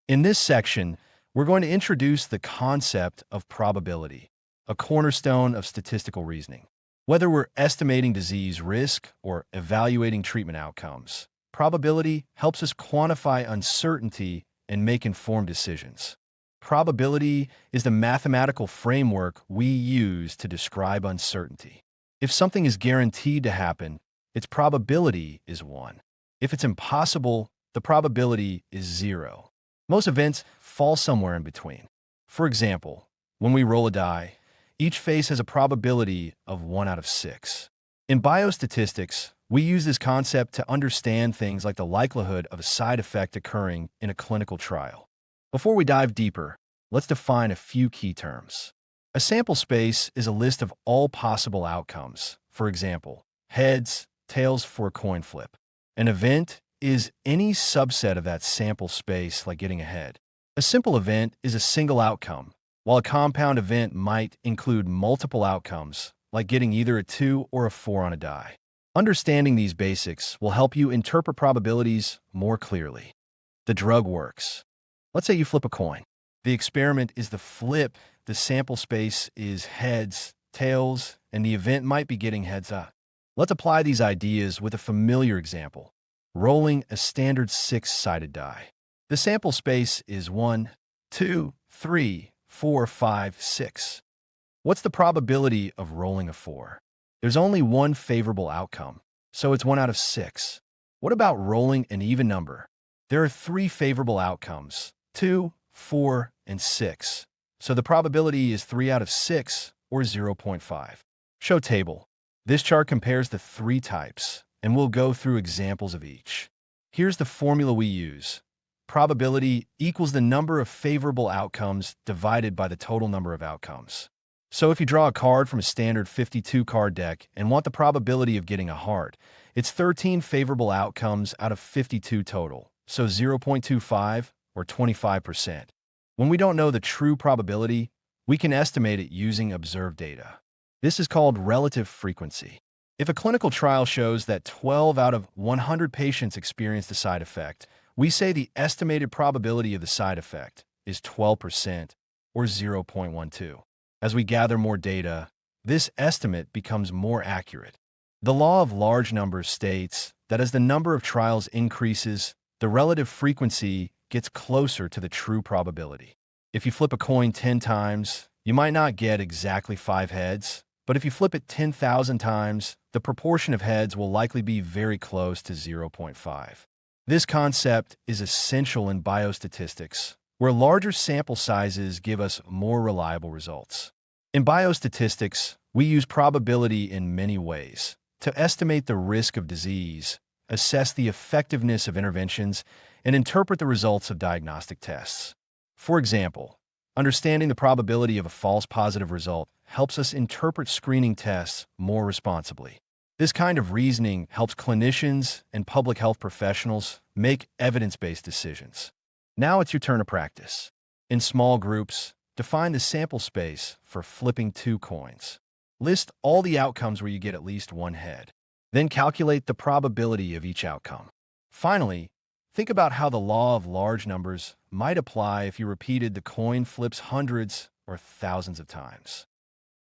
In this section, we're going to introduce the concept of probability, a cornerstone of statistical reasoning. Whether we're estimating disease risk or evaluating treatment outcomes, probability helps us quantify uncertainty and make informed decisions. Probability is the mathematical framework we use to describe uncertainty. If something is guaranteed to happen, its probability is 1. If it's impossible, the probability is 0. Most events fall somewhere in between. For example, when we roll a die, each face has a probability of 1 out of 6. In biostatistics, we use this concept to understand things like the likelihood of a side effect occurring in a clinical trial. Before we dive deeper, let's define a few key terms. A sample space is a list of all possible outcomes. For example, heads, tails for a coin flip. An event is any subset of that sample space, like getting a head. A simple event is a single outcome, while a compound event might include multiple outcomes, like getting either a 2 or a 4 on a die. Understanding these basics will help you interpret probabilities more clearly. The drug works. Let's say you flip a coin. The experiment is the flip, the sample space is heads, tails, and the event might be getting heads up. Let's apply these ideas with a familiar example. Rolling a standard 6-sided die. The sample space is 1, 2, 3, 4, 5, 6. What's the probability of rolling a 4? There's only one favorable outcome, so it's 1 out of 6. What about rolling an even number? There are 3 favorable outcomes, 2, 4, and 6. So the probability is 3 out of 6, or 0.5. Show table. This chart compares the 3 types, and we'll go through examples of each. Here's the formula we use. Probability equals the number of favorable outcomes divided by the total number of outcomes. So if you draw a card from a standard 52-card deck and want the probability of getting a heart, it's 13 favorable outcomes out of 52 total, so 0.25 or 25%. When we don't know the true probability, we can estimate it using observed data. This is called relative frequency. If a clinical trial shows that 12 out of 100 patients experienced a side effect, we say the estimated probability of the side effect is 12% or 0.12. As we gather more data, this estimate becomes more accurate. The law of large numbers states that as the number of trials increases, the relative frequency gets closer to the true probability. If you flip a coin 10 times, you might not get exactly 5 heads, but if you flip it 10,000 times, the proportion of heads will likely be very close to 0.5. This concept is essential in biostatistics, where larger sample sizes give us more reliable results. In biostatistics, we use probability in many ways to estimate the risk of disease, assess the effectiveness of interventions, and interpret the results of diagnostic tests. For example, understanding the probability of a false positive result helps us interpret screening tests more responsibly. This kind of reasoning helps clinicians and public health professionals make evidence-based decisions. Now it's your turn to practice. In small groups, define the sample space for flipping 2 coins. List all the outcomes where you get at least 1 head. Then calculate the probability of each outcome. Finally, think about how the law of large numbers might apply if you repeated the coin flips hundreds or thousands of times.